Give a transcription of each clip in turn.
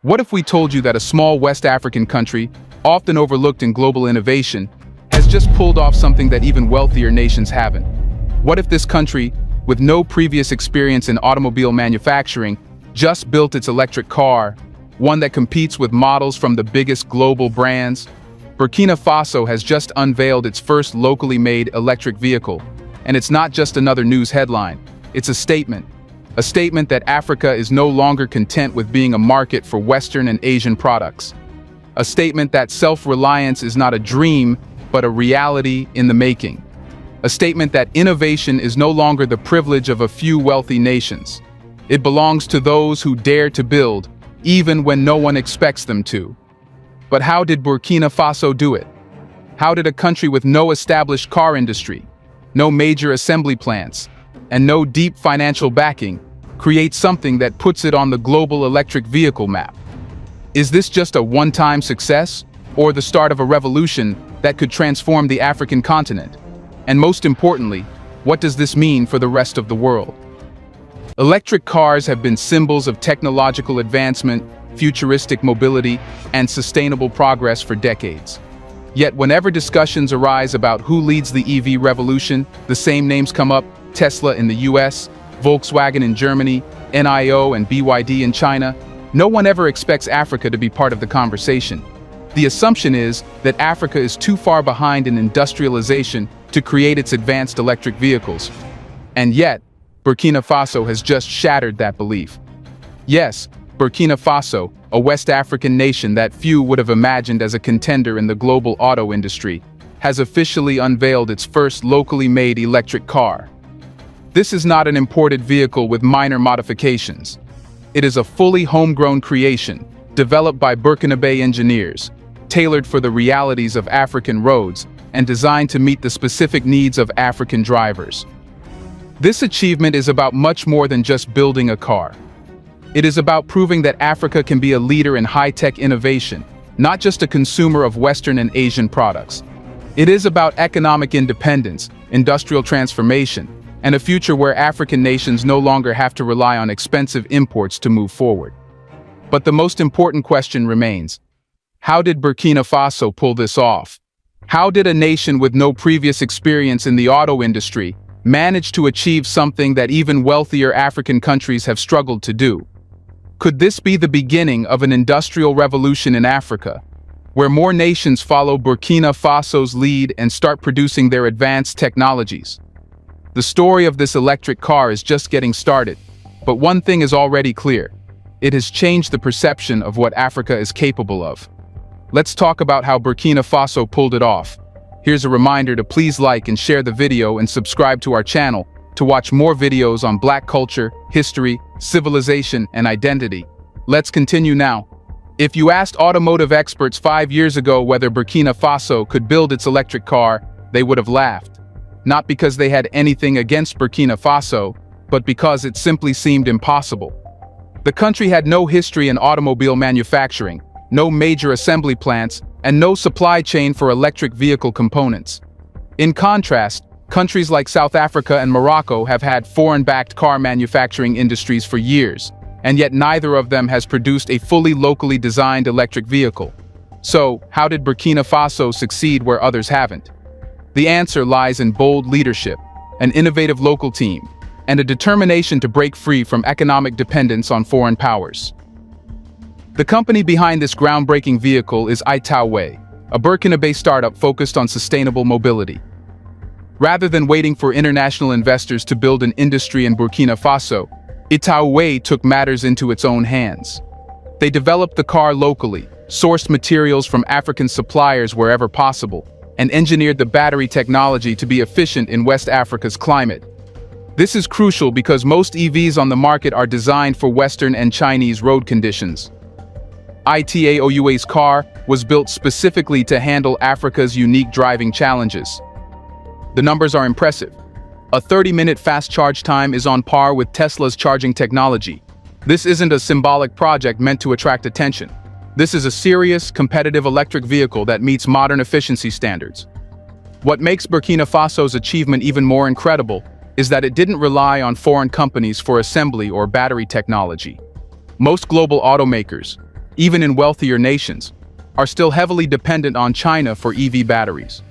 What if we told you that a small West African country, often overlooked in global innovation, has just pulled off something that even wealthier nations haven't? What if this country, with no previous experience in automobile manufacturing, just built its electric car, one that competes with models from the biggest global brands? Burkina Faso has just unveiled its first locally made electric vehicle, and it's not just another news headline, it's a statement. A statement that Africa is no longer content with being a market for Western and Asian products. A statement that self-reliance is not a dream, but a reality in the making. A statement that innovation is no longer the privilege of a few wealthy nations. It belongs to those who dare to build, even when no one expects them to. But how did Burkina Faso do it? How did a country with no established car industry, no major assembly plants, and no deep financial backing create something that puts it on the global electric vehicle map? Is this just a one-time success, or the start of a revolution that could transform the African continent? And most importantly, what does this mean for the rest of the world? Electric cars have been symbols of technological advancement, futuristic mobility, and sustainable progress for decades. Yet whenever discussions arise about who leads the EV revolution, the same names come up: Tesla in the US, Volkswagen in Germany, NIO and BYD in China. No one ever expects Africa to be part of the conversation. The assumption is that Africa is too far behind in industrialization to create its advanced electric vehicles. And yet, Burkina Faso has just shattered that belief. Yes, Burkina Faso, a West African nation that few would have imagined as a contender in the global auto industry, has officially unveiled its first locally made electric car. This is not an imported vehicle with minor modifications. It is a fully homegrown creation, developed by Burkinabe engineers, tailored for the realities of African roads, and designed to meet the specific needs of African drivers. This achievement is about much more than just building a car. It is about proving that Africa can be a leader in high-tech innovation, not just a consumer of Western and Asian products. It is about economic independence, industrial transformation, and a future where African nations no longer have to rely on expensive imports to move forward. But the most important question remains: how did Burkina Faso pull this off? How did a nation with no previous experience in the auto industry manage to achieve something that even wealthier African countries have struggled to do? Could this be the beginning of an industrial revolution in Africa, where more nations follow Burkina Faso's lead and start producing their advanced technologies? The story of this electric car is just getting started, but one thing is already clear: it has changed the perception of what Africa is capable of. Let's talk about how Burkina Faso pulled it off. Here's a reminder to please like and share the video and subscribe to our channel to watch more videos on Black culture, history, civilization, and identity. Let's continue now. If you asked automotive experts 5 years ago whether Burkina Faso could build its electric car, they would have laughed. Not because they had anything against Burkina Faso, but because it simply seemed impossible. The country had no history in automobile manufacturing, no major assembly plants, and no supply chain for electric vehicle components. In contrast, countries like South Africa and Morocco have had foreign-backed car manufacturing industries for years, and yet neither of them has produced a fully locally designed electric vehicle. So, how did Burkina Faso succeed where others haven't? The answer lies in bold leadership, an innovative local team, and a determination to break free from economic dependence on foreign powers. The company behind this groundbreaking vehicle is Traoré, a Burkina-Faso startup focused on sustainable mobility. Rather than waiting for international investors to build an industry in Burkina Faso, Traoré took matters into its own hands. They developed the car locally, sourced materials from African suppliers wherever possible, and engineered the battery technology to be efficient in West Africa's climate. This is crucial because most EVs on the market are designed for Western and Chinese road conditions. Traoré's car was built specifically to handle Africa's unique driving challenges. The numbers are impressive. A 30-minute fast charge time is on par with Tesla's charging technology. This isn't a symbolic project meant to attract attention. This is a serious, competitive electric vehicle that meets modern efficiency standards. What makes Burkina Faso's achievement even more incredible is that it didn't rely on foreign companies for assembly or battery technology. Most global automakers, even in wealthier nations, are still heavily dependent on China for EV batteries.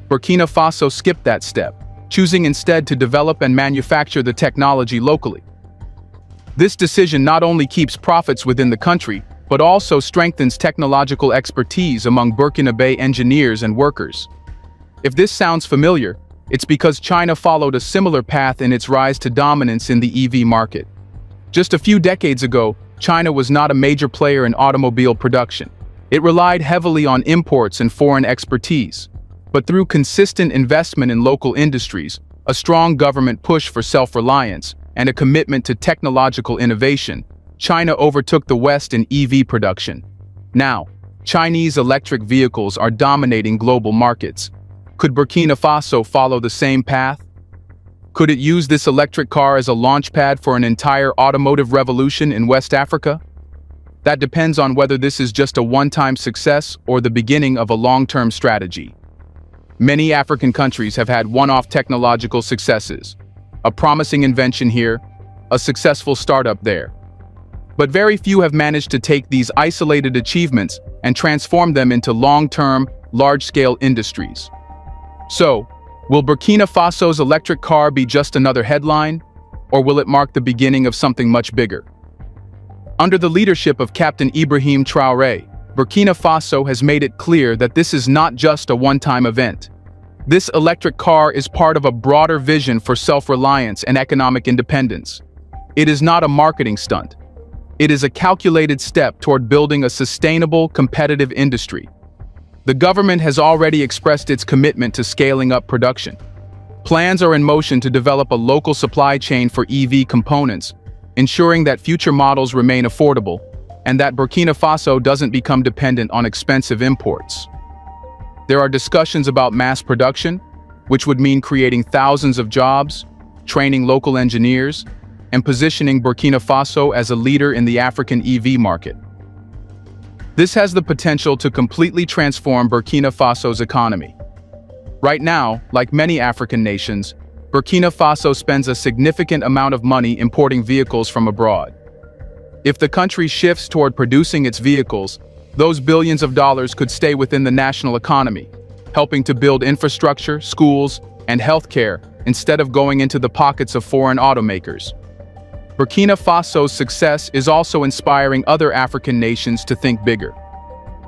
Burkina Faso skipped that step, choosing instead to develop and manufacture the technology locally. This decision not only keeps profits within the country, but also strengthens technological expertise among Burkina Faso engineers and workers. If this sounds familiar, it's because China followed a similar path in its rise to dominance in the EV market. Just a few decades ago, China was not a major player in automobile production. It relied heavily on imports and foreign expertise. But through consistent investment in local industries, a strong government push for self-reliance, and a commitment to technological innovation, China overtook the West in EV production. Now, Chinese electric vehicles are dominating global markets. Could Burkina Faso follow the same path? Could it use this electric car as a launchpad for an entire automotive revolution in West Africa? That depends on whether this is just a one-time success or the beginning of a long-term strategy. Many African countries have had one-off technological successes. A promising invention here, a successful startup there. But very few have managed to take these isolated achievements and transform them into long-term, large-scale industries. So, will Burkina Faso's electric car be just another headline, or will it mark the beginning of something much bigger? Under the leadership of Captain Ibrahim Traoré, Burkina Faso has made it clear that this is not just a one-time event. This electric car is part of a broader vision for self-reliance and economic independence. It is not a marketing stunt. It is a calculated step toward building a sustainable, competitive industry. The government has already expressed its commitment to scaling up production. Plans are in motion to develop a local supply chain for EV components, ensuring that future models remain affordable and that Burkina Faso doesn't become dependent on expensive imports. There are discussions about mass production, which would mean creating thousands of jobs, training local engineers, and positioning Burkina Faso as a leader in the African EV market. This has the potential to completely transform Burkina Faso's economy. Right now, like many African nations, Burkina Faso spends a significant amount of money importing vehicles from abroad. If the country shifts toward producing its vehicles, those billions of dollars could stay within the national economy, helping to build infrastructure, schools, and healthcare instead of going into the pockets of foreign automakers. Burkina Faso's success is also inspiring other African nations to think bigger.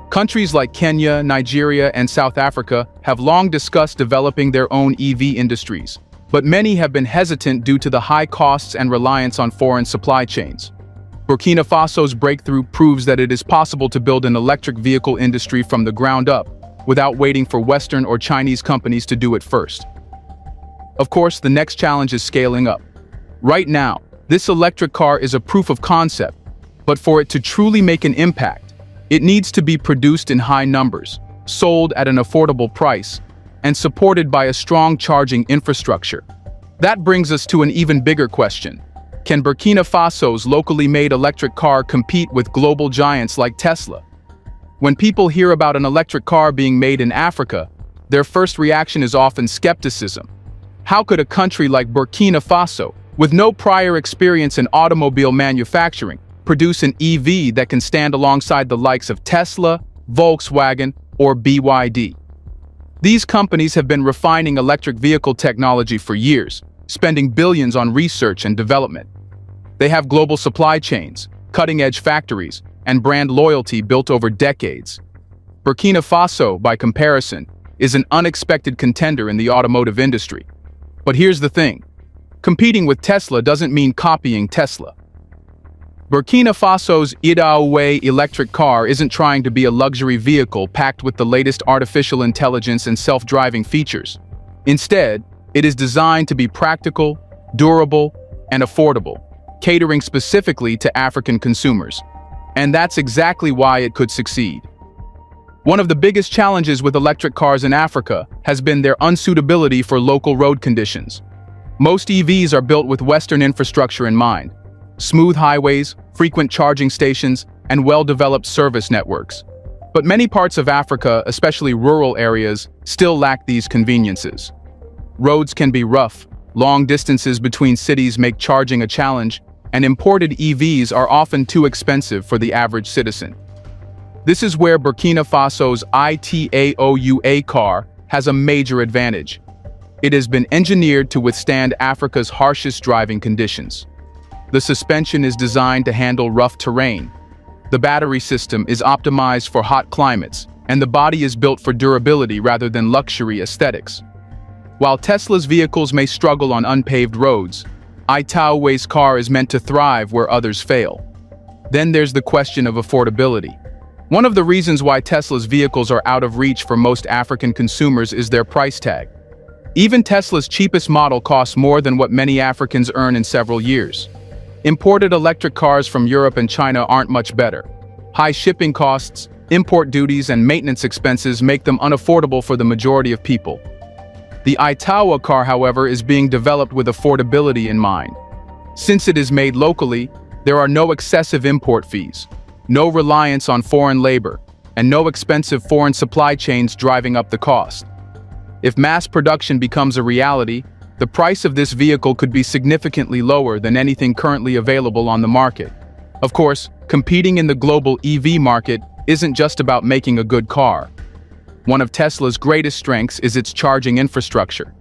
Countries like Kenya, Nigeria, and South Africa have long discussed developing their own EV industries, but many have been hesitant due to the high costs and reliance on foreign supply chains. Burkina Faso's breakthrough proves that it is possible to build an electric vehicle industry from the ground up, without waiting for Western or Chinese companies to do it first. Of course, the next challenge is scaling up. Right now, this electric car is a proof of concept, but for it to truly make an impact, it needs to be produced in high numbers, sold at an affordable price, and supported by a strong charging infrastructure. That brings us to an even bigger question. Can Burkina Faso's locally made electric car compete with global giants like Tesla? When people hear about an electric car being made in Africa, their first reaction is often skepticism. How could a country like Burkina Faso, with no prior experience in automobile manufacturing, produce an EV that can stand alongside the likes of Tesla, Volkswagen, or BYD? These companies have been refining electric vehicle technology for years, spending billions on research and development. They have global supply chains, cutting-edge factories, and brand loyalty built over decades. Burkina Faso, by comparison, is an unexpected contender in the automotive industry. But here's the thing. Competing with Tesla doesn't mean copying Tesla. Burkina Faso's Traoré electric car isn't trying to be a luxury vehicle packed with the latest artificial intelligence and self-driving features. Instead, it is designed to be practical, durable, and affordable, catering specifically to African consumers. And that's exactly why it could succeed. One of the biggest challenges with electric cars in Africa has been their unsuitability for local road conditions. Most EVs are built with Western infrastructure in mind: smooth highways, frequent charging stations, and well-developed service networks. But many parts of Africa, especially rural areas, still lack these conveniences. Roads can be rough, long distances between cities make charging a challenge, and imported EVs are often too expensive for the average citizen. This is where Burkina Faso's ITAOUA car has a major advantage. It has been engineered to withstand Africa's harshest driving conditions. The suspension is designed to handle rough terrain. The battery system is optimized for hot climates, and the body is built for durability rather than luxury aesthetics. While Tesla's vehicles may struggle on unpaved roads, ITAOUA's car is meant to thrive where others fail. Then there's the question of affordability. One of the reasons why Tesla's vehicles are out of reach for most African consumers is their price tag. Even Tesla's cheapest model costs more than what many Africans earn in several years. Imported electric cars from Europe and China aren't much better. High shipping costs, import duties, and maintenance expenses make them unaffordable for the majority of people. The ITAOUA car, however, is being developed with affordability in mind. Since it is made locally, there are no excessive import fees, no reliance on foreign labor, and no expensive foreign supply chains driving up the cost. If mass production becomes a reality, the price of this vehicle could be significantly lower than anything currently available on the market. Of course, competing in the global EV market isn't just about making a good car. One of Tesla's greatest strengths is its charging infrastructure.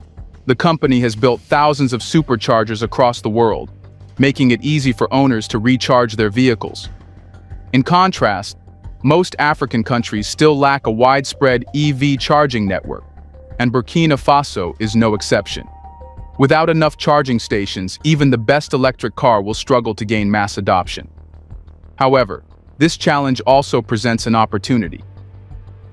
The company has built thousands of superchargers across the world, making it easy for owners to recharge their vehicles. In contrast, most African countries still lack a widespread EV charging network, and Burkina Faso is no exception. Without enough charging stations, even the best electric car will struggle to gain mass adoption. However, this challenge also presents an opportunity.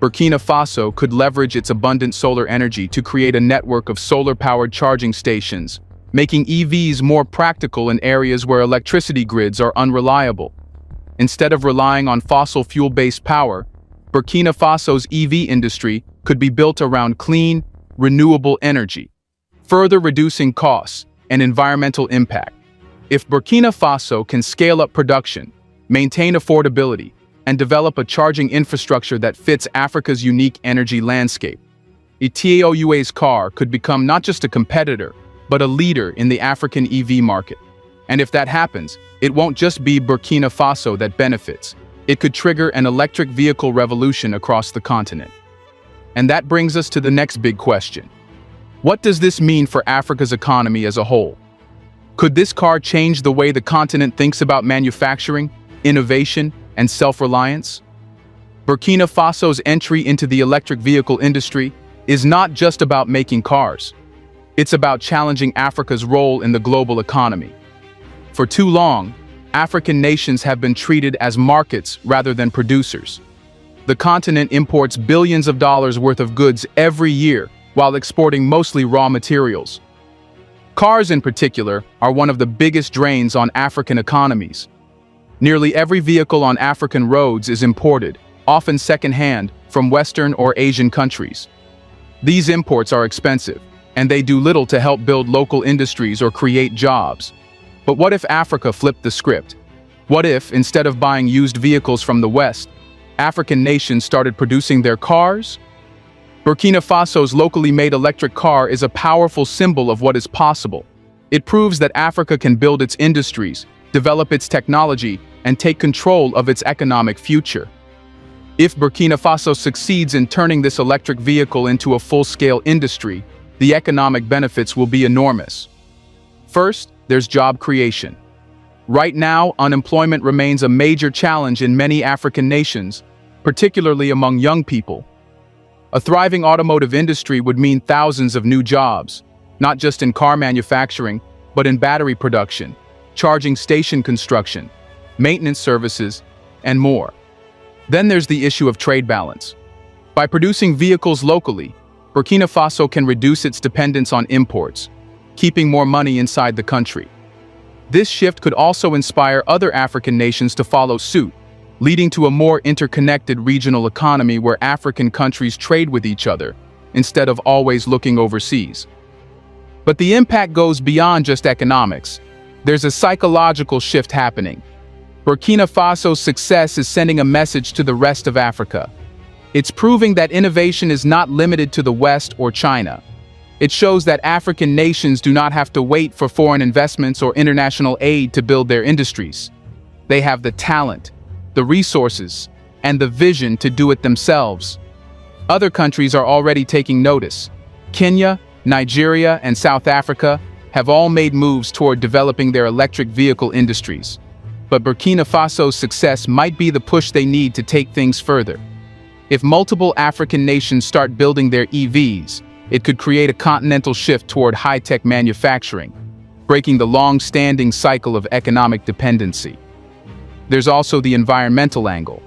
Burkina Faso could leverage its abundant solar energy to create a network of solar-powered charging stations, making EVs more practical in areas where electricity grids are unreliable. Instead of relying on fossil fuel-based power, Burkina Faso's EV industry could be built around clean, renewable energy, further reducing costs and environmental impact. If Burkina Faso can scale up production, maintain affordability, and develop a charging infrastructure that fits Africa's unique energy landscape, ITAOUA's car could become not just a competitor, but a leader in the African EV market. And if that happens, it won't just be Burkina Faso that benefits. It could trigger an electric vehicle revolution across the continent. And that brings us to the next big question. What does this mean for Africa's economy as a whole? Could this car change the way the continent thinks about manufacturing, innovation, and self-reliance? Burkina Faso's entry into the electric vehicle industry is not just about making cars. It's about challenging Africa's role in the global economy. For too long, African nations have been treated as markets rather than producers. The continent imports billions of dollars worth of goods every year while exporting mostly raw materials. Cars, in particular, are one of the biggest drains on African economies. Nearly every vehicle on African roads is imported, often second-hand, from Western or Asian countries. These imports are expensive, and they do little to help build local industries or create jobs. But what if Africa flipped the script? What if, instead of buying used vehicles from the West, African nations started producing their cars? Burkina Faso's locally made electric car is a powerful symbol of what is possible. It proves that Africa can build its industries, develop its technology, and take control of its economic future. If Burkina Faso succeeds in turning this electric vehicle into a full-scale industry, the economic benefits will be enormous. First, there's job creation. Right now, unemployment remains a major challenge in many African nations, particularly among young people. A thriving automotive industry would mean thousands of new jobs, not just in car manufacturing, but in battery production, charging station construction, maintenance services, and more. Then there's the issue of trade balance. By producing vehicles locally, Burkina Faso can reduce its dependence on imports, keeping more money inside the country. This shift could also inspire other African nations to follow suit, leading to a more interconnected regional economy where African countries trade with each other, instead of always looking overseas. But the impact goes beyond just economics. There's a psychological shift happening. Burkina Faso's success is sending a message to the rest of Africa. It's proving that innovation is not limited to the West or China. It shows that African nations do not have to wait for foreign investments or international aid to build their industries. They have the talent, the resources, and the vision to do it themselves. Other countries are already taking notice. Kenya, Nigeria, and South Africa have all made moves toward developing their electric vehicle industries. But Burkina Faso's success might be the push they need to take things further. If multiple African nations start building their EVs, it could create a continental shift toward high-tech manufacturing, breaking the long-standing cycle of economic dependency. There's also the environmental angle.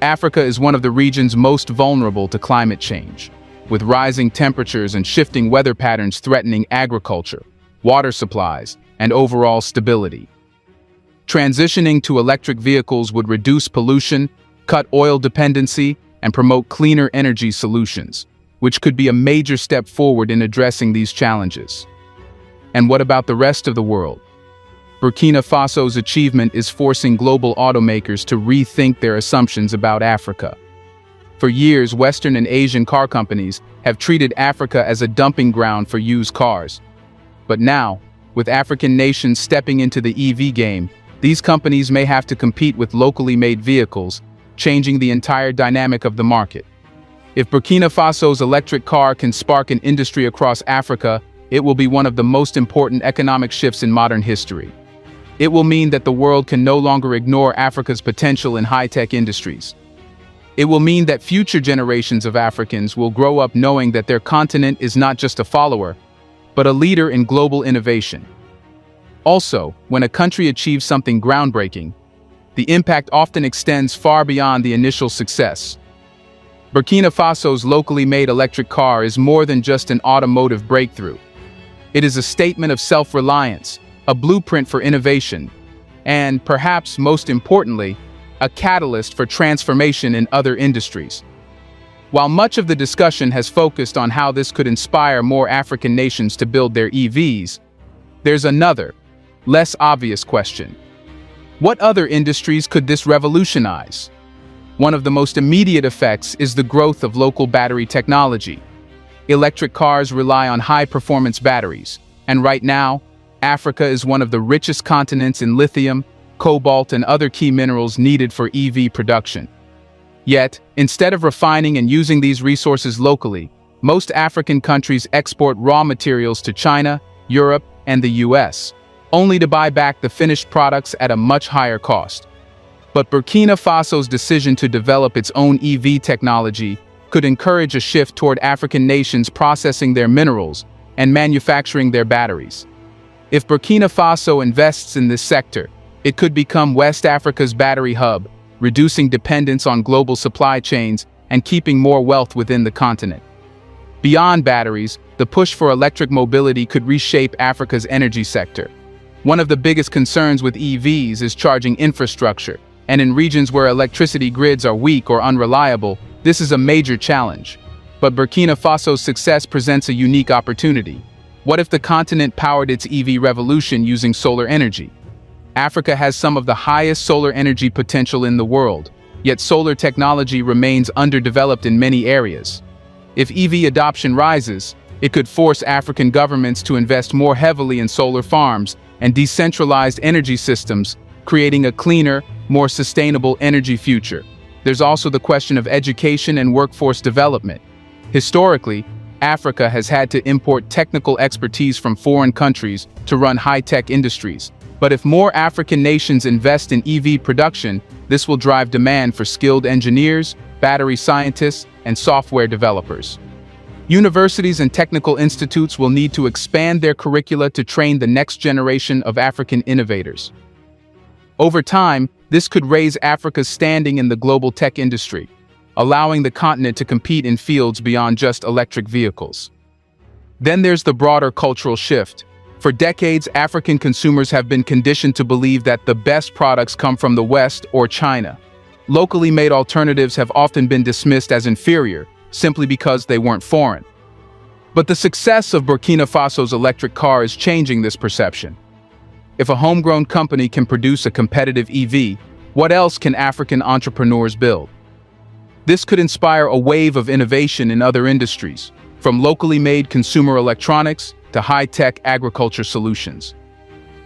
Africa is one of the regions most vulnerable to climate change, with rising temperatures and shifting weather patterns threatening agriculture, water supplies, and overall stability. Transitioning to electric vehicles would reduce pollution, cut oil dependency, and promote cleaner energy solutions, which could be a major step forward in addressing these challenges. And what about the rest of the world? Burkina Faso's achievement is forcing global automakers to rethink their assumptions about Africa. For years, Western and Asian car companies have treated Africa as a dumping ground for used cars. But now, with African nations stepping into the EV game, these companies may have to compete with locally made vehicles, changing the entire dynamic of the market. If Burkina Faso's electric car can spark an industry across Africa, it will be one of the most important economic shifts in modern history. It will mean that the world can no longer ignore Africa's potential in high-tech industries. It will mean that future generations of Africans will grow up knowing that their continent is not just a follower, but a leader in global innovation. Also, when a country achieves something groundbreaking, the impact often extends far beyond the initial success. Burkina Faso's locally made electric car is more than just an automotive breakthrough. It is a statement of self-reliance, a blueprint for innovation, and, perhaps most importantly, a catalyst for transformation in other industries. While much of the discussion has focused on how this could inspire more African nations to build their EVs, there's another, less obvious question. What other industries could this revolutionize? One of the most immediate effects is the growth of local battery technology. Electric cars rely on high-performance batteries, and right now, Africa is one of the richest continents in lithium, cobalt, and other key minerals needed for EV production. Yet, instead of refining and using these resources locally, most African countries export raw materials to China, Europe, and the US, only to buy back the finished products at a much higher cost. But Burkina Faso's decision to develop its own EV technology could encourage a shift toward African nations processing their minerals and manufacturing their batteries. If Burkina Faso invests in this sector, it could become West Africa's battery hub, reducing dependence on global supply chains and keeping more wealth within the continent. Beyond batteries, the push for electric mobility could reshape Africa's energy sector. One of the biggest concerns with EVs is charging infrastructure, and in regions where electricity grids are weak or unreliable, this is a major challenge. But Burkina Faso's success presents a unique opportunity. What if the continent powered its EV revolution using solar energy? Africa has some of the highest solar energy potential in the world, yet solar technology remains underdeveloped in many areas. If EV adoption rises, it could force African governments to invest more heavily in solar farms and decentralized energy systems, creating a cleaner, more sustainable energy future. There's also the question of education and workforce development. Historically, Africa has had to import technical expertise from foreign countries to run high-tech industries. But if more African nations invest in EV production, this will drive demand for skilled engineers, battery scientists, and software developers. Universities and technical institutes will need to expand their curricula to train the next generation of African innovators. Over time, this could raise Africa's standing in the global tech industry, allowing the continent to compete in fields beyond just electric vehicles. Then there's the broader cultural shift. For decades, African consumers have been conditioned to believe that the best products come from the West or China. Locally made alternatives have often been dismissed as inferior, simply because they weren't foreign. But the success of Burkina Faso's electric car is changing this perception. If a homegrown company can produce a competitive EV, what else can African entrepreneurs build? This could inspire a wave of innovation in other industries, from locally made consumer electronics to high-tech agriculture solutions.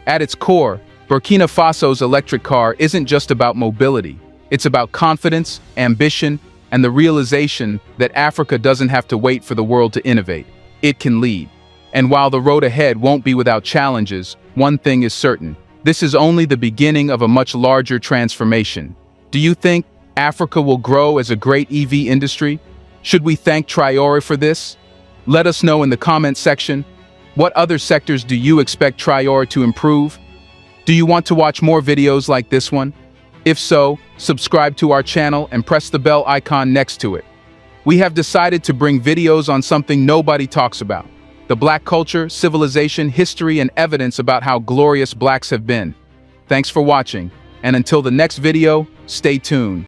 At its core, Burkina Faso's electric car isn't just about mobility, It's about confidence, ambition, and the realization that Africa doesn't have to wait for the world to innovate. It can lead. And while the road ahead won't be without challenges, one thing is certain. This is only the beginning of a much larger transformation. Do you think Africa will grow as a great EV industry? Should we thank Traoré for this? Let us know in the comment section. What other sectors do you expect Traoré to improve? Do you want to watch more videos like this one? If so, subscribe to our channel and press the bell icon next to it. We have decided to bring videos on something nobody talks about: the Black culture, civilization, history, and evidence about how glorious Blacks have been. Thanks for watching, and until the next video, stay tuned.